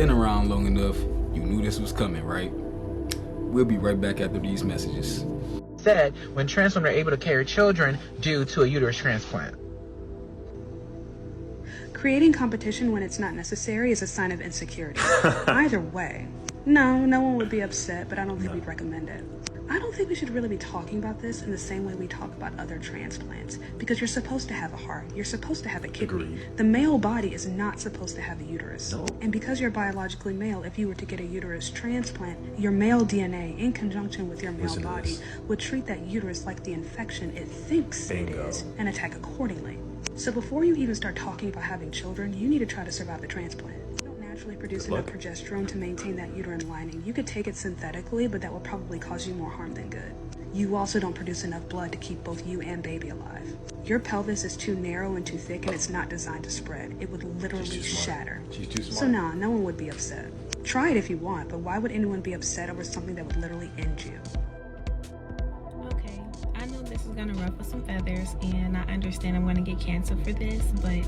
been around long enough, you knew this was coming, right? We'll be right back after these messages. Said when trans women are able to carry children due to a uterus transplant. Creating competition when it's not necessary is a sign of insecurity. Either way, no one would be upset, but I don't think we'd recommend it. I don't think we should really be talking about this in the same way we talk about other transplants, because you're supposed to have a heart, you're supposed to have a kidney. Agreed. The male body is not supposed to have a uterus. No. And because you're biologically male, if you were to get a uterus transplant, your male DNA, in conjunction with your male Listen to body, this. would treat that uterus like the infection it thinks Bingo. it is and attack accordingly. So before you even start talking about having children, you need to try to survive the transplant. You don't naturally produce Good enough luck. progesterone to maintain that uterine lining. You could take it synthetically, but that will probably cause you more harm than good. You also don't produce enough blood to keep both you and baby alive. Your pelvis is too narrow and too thick, and it's not designed to spread. It would literally She's too smart. shatter. She's too smart. So no one would be upset. Try it if you want, but why would anyone be upset over something that would literally end you? Okay, I know this is gonna ruffle some feathers, and I understand I'm gonna get canceled for this, but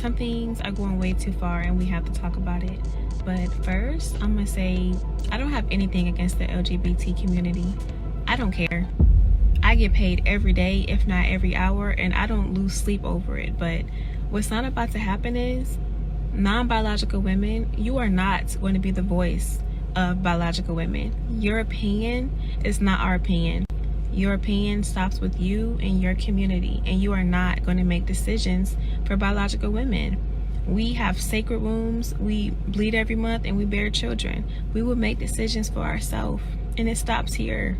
some things are going way too far and we have to talk about it. But first, I'm gonna say I don't have anything against the LGBT community. I don't care. I get paid every day, if not every hour, and I don't lose sleep over it. But what's not about to happen is non-biological women, you are not going to be the voice of biological women. Your opinion is not our opinion. Your opinion stops with you and your community, and you are not going to make decisions for biological women. We have sacred wombs, we bleed every month, and we bear children. We will make decisions for ourselves, and it stops here.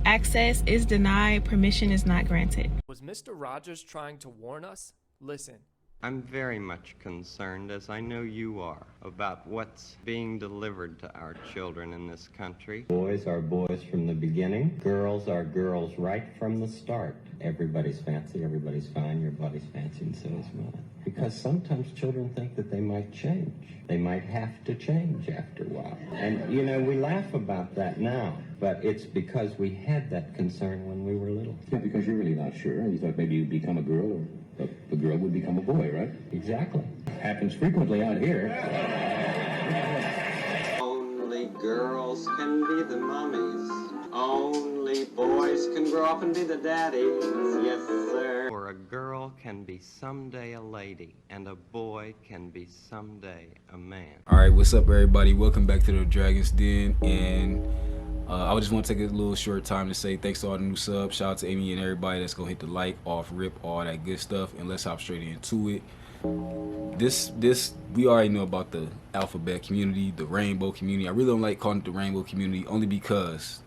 Access is denied, permission is not granted. Was Mr. Rogers trying to warn us? Listen. I'm very much concerned, as I know you are, about what's being delivered to our children in this country. Boys are boys from the beginning. Girls are girls right from the start. Everybody's fancy, everybody's fine, your body's fancy, and so is mine. Because sometimes children think that they might change. They might have to change after a while. And, you know, we laugh about that now, but it's because we had that concern when we were little. Yeah, because you're really not sure. You thought maybe you'd become a girl, or the girl would become a boy, right? Exactly. Happens frequently out here. Only girls can be the mummies. Only boys can grow up and be the daddies. Yes, sir. For a girl can be someday a lady, and a boy can be someday a man. Alright, what's up everybody? Welcome back to the Dragon's Den, and I just want to take a little short time to say thanks to all the new subs. Shout out to Amy and everybody that's gonna hit the like, off, rip, all that good stuff, and let's hop straight into it. This we already know about the alphabet community, the rainbow community. I really don't like calling it the rainbow community, only because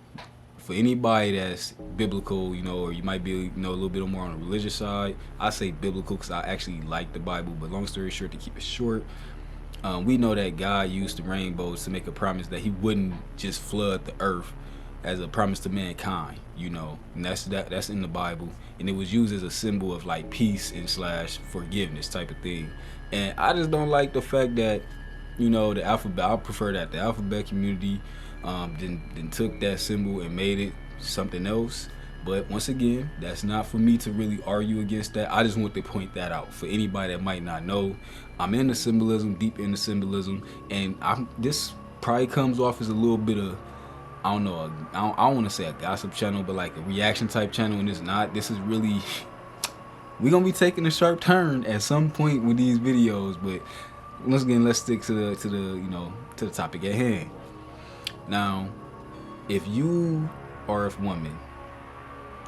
for anybody that's biblical, you know, or you might be, you know, a little bit more on the religious side, I say biblical because I actually like the Bible. But long story short, to keep it short, we know that God used the rainbows to make a promise that he wouldn't just flood the earth as a promise to mankind, you know, and that's in the Bible, and it was used as a symbol of like peace and slash forgiveness type of thing. And I just don't like the fact that, you know, the alphabet, I prefer that the alphabet community then took that symbol and made it something else. But once again, that's not for me to really argue against that. I just want to point that out for anybody that might not know. I'm into symbolism, deep into symbolism, and this probably comes off as a little bit of, I don't know, I don't want to say a gossip channel, but like a reaction type channel, and it's not. This is really, we're gonna be taking a sharp turn at some point with these videos. But once again, let's stick to the you know, to the topic at hand. Now, if you are a woman,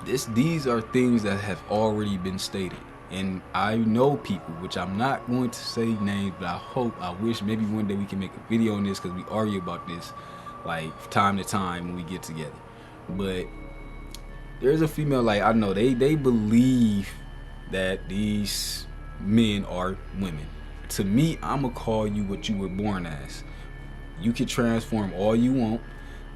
these are things that have already been stated, and I know people, which I'm not going to say names, but I wish maybe one day we can make a video on this, because we argue about this like time to time when we get together. But there's a female, like, I know they believe that these men are women. To me, I'm gonna call you what you were born as. You can transform all you want.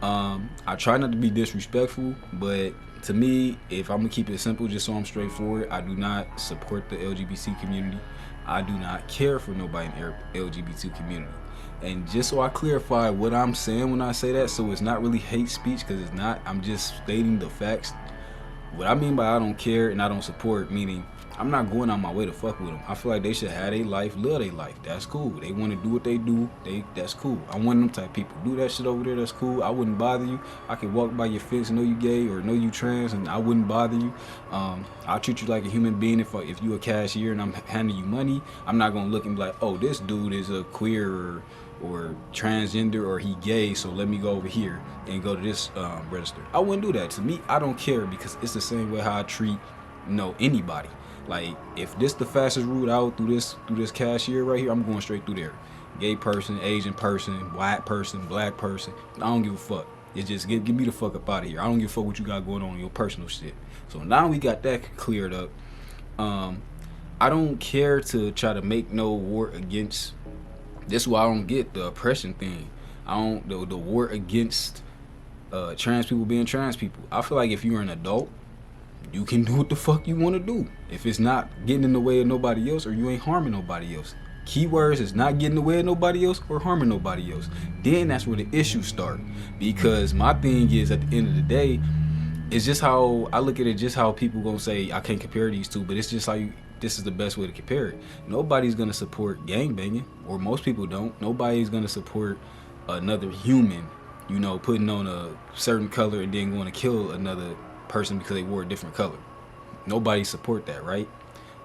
I try not to be disrespectful, but to me, if I'm gonna keep it simple, just so I'm straightforward, I do not support the LGBT community. I do not care for nobody in the LGBT community. And just so I clarify what I'm saying when I say that, so it's not really hate speech, because it's not. I'm just stating the facts. What I mean by I don't care and I don't support, meaning I'm not going out my way to fuck with them. I feel like they should have their life, live their life. That's cool. They want to do what they do. That's cool. I'm one of them type of people. Do that shit over there. That's cool. I wouldn't bother you. I could walk by your fence, know you gay or know you trans, and I wouldn't bother you. I'll treat you like a human being. If you a cashier and I'm handing you money, I'm not gonna look and be like, oh, this dude is a queer or transgender or he gay, so let me go over here and go to this register. I wouldn't do that. To me, I don't care, because it's the same way how I treat anybody. Like, if this the fastest route out through this cashier right here, I'm going straight through there. Gay person, Asian person, white person, black person, I don't give a fuck. It's just get me the fuck up out of here. I don't give a fuck what you got going on in your personal shit. So now we got that cleared up. I don't care to try to make no war against. This is why I don't get the oppression thing. I don't the war against trans people being trans people. I feel like if you're an adult, you can do what the fuck you want to do. If it's not getting in the way of nobody else, or you ain't harming nobody else. Keywords is not getting in the way of nobody else or harming nobody else. Then that's where the issues start. Because my thing is, at the end of the day, it's just how I look at it, just how people gonna say I can't compare these two, but it's just like this is the best way to compare it. Nobody's gonna support gangbanging, or most people don't. Nobody's gonna support another human, putting on a certain color and then going to kill another person because they wore a different color. Nobody support that, right?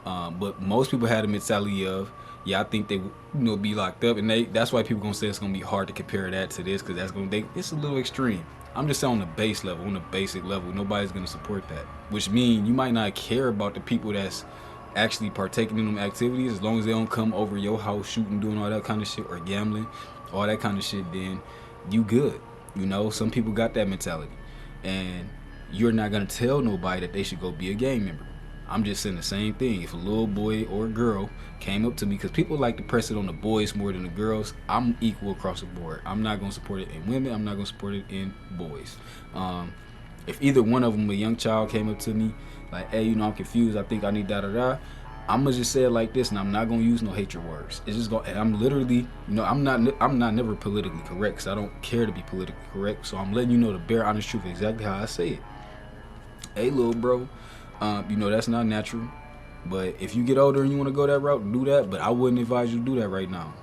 But most people had a mentality of, yeah, I think they be locked up, and that's why people gonna say it's gonna be hard to compare that to this, because it's a little extreme. I'm just saying on the base level, on the basic level, nobody's gonna support that, which means you might not care about the people that's actually partaking in them activities. As long as they don't come over your house shooting, doing all that kind of shit, or gambling, all that kind of shit, then you good. Some people got that mentality, and you're not gonna tell nobody that they should go be a gang member. I'm just saying the same thing. If a little boy or a girl came up to me, because people like to press it on the boys more than the girls, I'm equal across the board. I'm not gonna support it in women. I'm not gonna support it in boys. If either one of them, a young child, came up to me like, hey, I'm confused, I think I need da-da-da, I'm gonna just say it like this, and I'm not gonna use no hatred words. It's just gonna, I'm literally, I'm not never politically correct, because I don't care to be politically correct. So I'm letting you know the bare honest truth, exactly how I say it. Hey, little bro, that's not natural. But if you get older and you want to go that route, do that. But I wouldn't advise you to do that right now,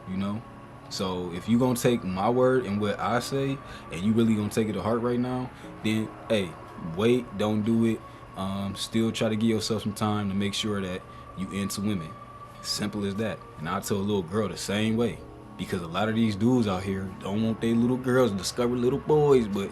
So if you gonna take my word and what I say, and you really gonna take it to heart right now, then hey, wait, don't do it. Still try to give yourself some time to make sure that you into women. Simple as that. And I tell a little girl the same way, because a lot of these dudes out here don't want their little girls to discover little boys. But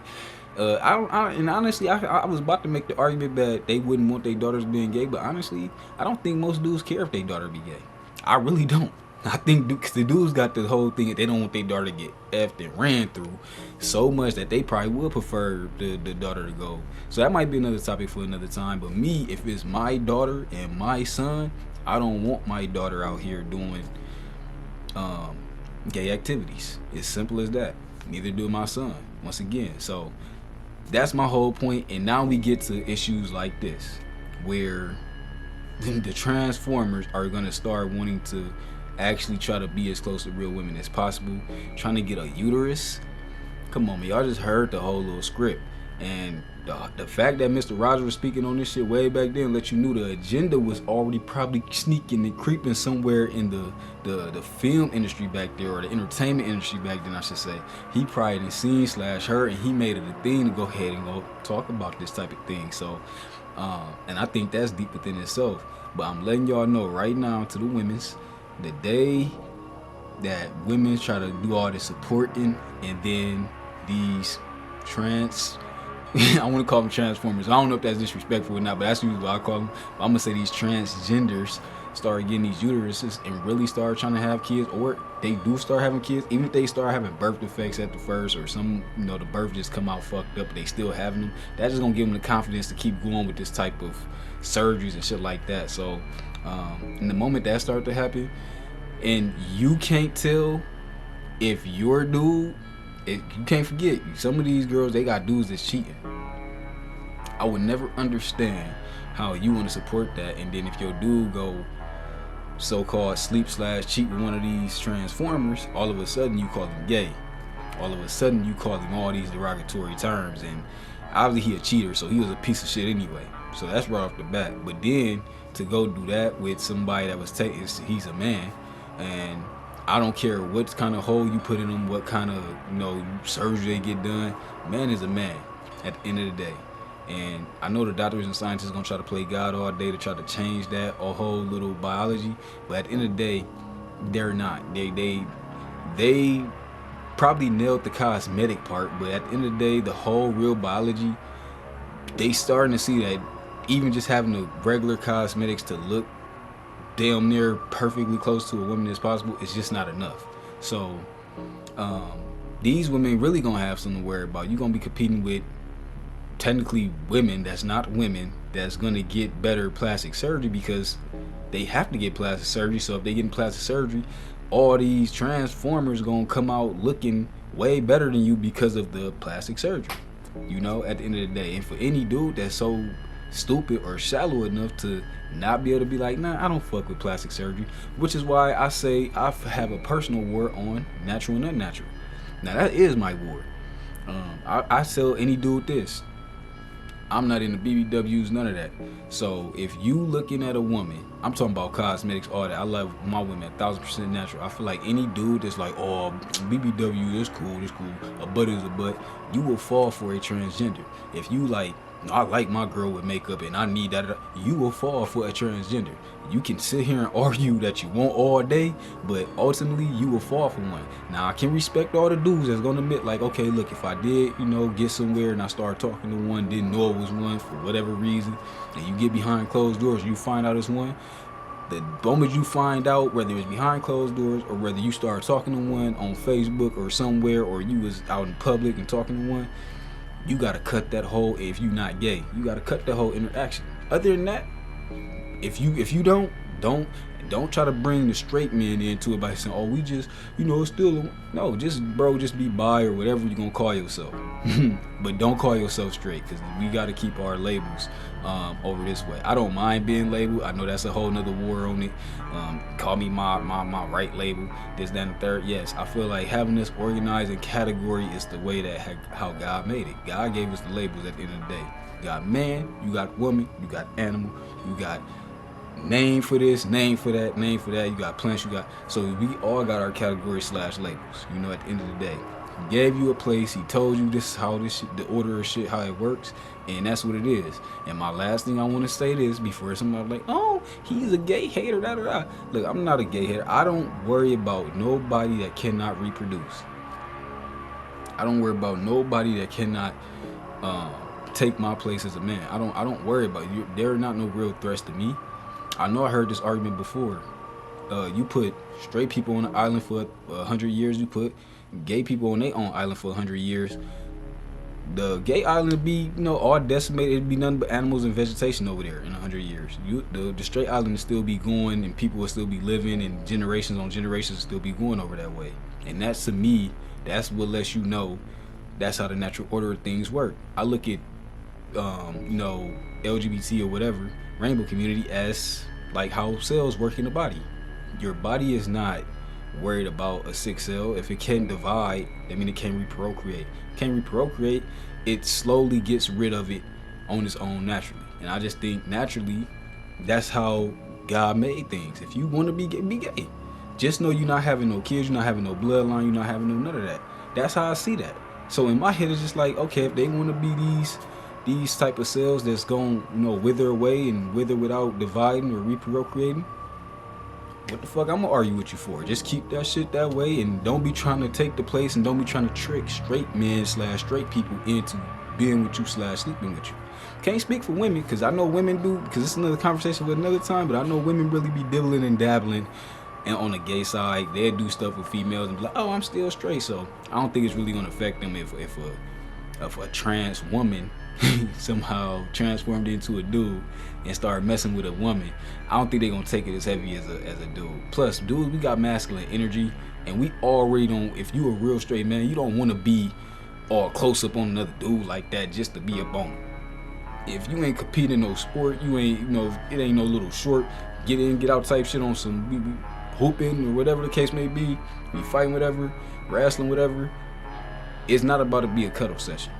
and honestly, I was about to make the argument that they wouldn't want their daughters being gay, but honestly, I don't think most dudes care if their daughter be gay. I really don't. I think because the dudes got the whole thing that they don't want their daughter to get effed and ran through so much that they probably would prefer the daughter to go. So that might be another topic for another time. But me, if it's my daughter and my son, I don't want my daughter out here doing gay activities. It's simple as that. Neither do my son, once again. So that's my whole point. And now we get to issues like this, where the transformers are going to start wanting to actually try to be as close to real women as possible, trying to get a uterus. Come on, man, y'all just heard the whole little script. And the fact that Mr. Rogers was speaking on this shit way back then let you know the agenda was already probably sneaking and creeping somewhere in the film industry back there, or the entertainment industry back then, I should say. He probably done seen /her, and he made it a thing to go ahead and go talk about this type of thing. So and I think that's deep within itself. But I'm letting y'all know right now, to the women's, the day that women try to do all this supporting, and then these I want to call them transformers. I don't know if that's disrespectful or not, but that's usually what I call them. But I'm gonna say these transgenders start getting these uteruses and really start trying to have kids, or they do start having kids, even if they start having birth defects at the first, or some, the birth just come out fucked up, but they still having them. That's just gonna give them the confidence to keep going with this type of surgeries and shit like that. So in the moment that start to happen, and you can't tell if your dude, you can't forget, some of these girls, they got dudes that's cheating. I would never understand how you want to support that, and then if your dude go so-called sleep/cheat with one of these transformers, all of a sudden you call him gay. All of a sudden you call him all these derogatory terms, and obviously he a cheater, so he was a piece of shit anyway. So that's right off the bat. But then to go do that with somebody that was taking, he's a man, and I don't care what kind of hole you put in him, what kind of, you know, surgery they get done. Man is a man at the end of the day. And I know the doctors and scientists gonna try to play God all day to try to change that a whole little biology, but at the end of the day, they're not. They probably nailed the cosmetic part, but at the end of the day, the whole real biology, they starting to see that even just having the regular cosmetics to look damn near perfectly close to a woman as possible is just not enough. So these women really gonna have something to worry about. You're gonna be competing with technically women that's not women that's gonna get better plastic surgery because they have to get plastic surgery. So if they get plastic surgery, all these transformers gonna come out looking way better than you because of the plastic surgery, you know, at the end of the day. And for any dude that's so stupid or shallow enough to not be able to be like, nah, I don't fuck with plastic surgery, which is why I say I have a personal war on natural and unnatural. Now that is my war. I sell any dude this. I'm not into BBWs, none of that. So if you looking at a woman, I'm talking about cosmetics, all that. I love my women 1000% natural. I feel like any dude that's like, oh, BBW is cool, a butt is a butt, you will fall for a transgender. If you like, I like my girl with makeup and I need that, you will fall for a transgender. You can sit here and argue that you want all day, but ultimately you will fall for one. Now I can respect all the dudes that's gonna admit like, okay, look, if I did, you know, get somewhere and I started talking to one, didn't know it was one for whatever reason, and you get behind closed doors, you find out it's one, the moment you find out, whether it's behind closed doors or whether you start talking to one on Facebook or somewhere, or you was out in public and talking to one, you gotta cut that whole, if you not gay, you gotta cut that whole interaction. Other than that, if you don't try to bring the straight men into it by saying, oh, we just, you know, it's still, no, just be bi or whatever you're gonna call yourself. But don't call yourself straight, because we gotta keep our labels over this way. I don't mind being labeled. I know that's a whole nother war on it. Call me my right label, this, that, and the third. Yes, I feel like having this organized in category is the way that how God made it. God gave us the labels at the end of the day. You got man, you got woman, you got animal, you got name for this, name for that, name for that, you got plants, you got, so we all got our category / labels, you know, at the end of the day. He gave you a place, he told you this is how this shit, the order of shit, how it works, and that's what it is. And my last thing I want to say this before somebody like, oh, he's a gay hater, da da da. Look, I'm not a gay hater. I don't worry about nobody that cannot reproduce. I don't worry about nobody that cannot take my place as a man. I don't worry about you. There are not no real threats to me. I know I heard this argument before. You put straight people on the island for 100 years. You put gay people on their own island for 100 years. The gay island would be, you know, all decimated. It'd be nothing but animals and vegetation over there in 100 years. The straight island would still be going, and people would still be living, and generations on generations would still be going over that way. And that's, to me, that's what lets you know that's how the natural order of things work. I look at, you know, LGBT or whatever, rainbow community, as like how cells work in the body. Your body is not worried about a sick cell. If it can't divide, I mean, it can't reprocreate. Can't reprocreate, it slowly gets rid of it on its own naturally. And I just think naturally, that's how God made things. If you want to be gay, be gay. Just know you're not having no kids, you're not having no bloodline, you're not having no none of that. That's how I see that. So in my head, it's just like, okay, if they want to be these type of cells that's going, you know, wither away and wither without dividing or reprocreating, what the fuck I'm gonna argue with you for? Just keep that shit that way, and don't be trying to take the place, and don't be trying to trick straight men / straight people into being with you / sleeping with you. Can't speak for women, because I know women do, because it's another conversation for another time, but I know women really be dibbling and dabbling, and on the gay side, they do stuff with females and be like, oh, I'm still straight. So I don't think it's really gonna affect them if a trans woman somehow transformed into a dude and start messing with a woman. I don't think they're gonna take it as heavy as a dude. Plus, dudes, we got masculine energy, and we already don't, if you a real straight man, you don't want to be all close up on another dude like that just to be a bone. If you ain't competing no sport, you ain't, you know, it ain't no little short get in, get out type shit on some hooping or whatever the case may be, fighting whatever, wrestling whatever, it's not about to be a cuddle session.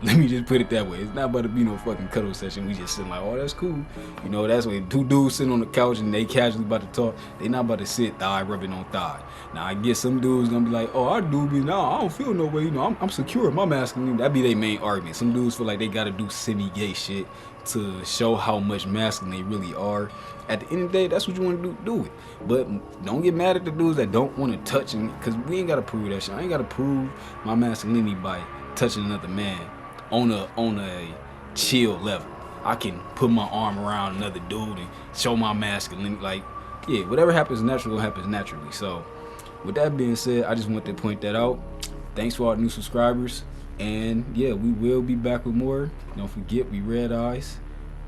Let me just put it that way. It's not about to be no fucking cuddle session. We just sitting like, oh, that's cool. You know, that's when two dudes sitting on the couch and they casually about to talk. They not about to sit thigh rubbing on thigh. Now I guess some dudes gonna be like, oh, I do be nah, I don't feel no way. You know, I'm secure in my masculinity. That be their main argument. Some dudes feel like they gotta do semi-gay shit to show how much masculine they really are. At the end of the day, that's what you want to do it. But don't get mad at the dudes that don't want to touch him, because we ain't gotta prove that shit. I ain't gotta prove my masculinity by touching another man on a chill level. I can put my arm around another dude and show my masculinity. Like, yeah, whatever happens natural happens naturally. So with that being said, I just want to point that out. Thanks for all the new subscribers, and yeah, we will be back with more. Don't forget, we red eyes,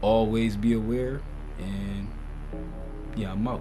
always be aware, and yeah, I'm out.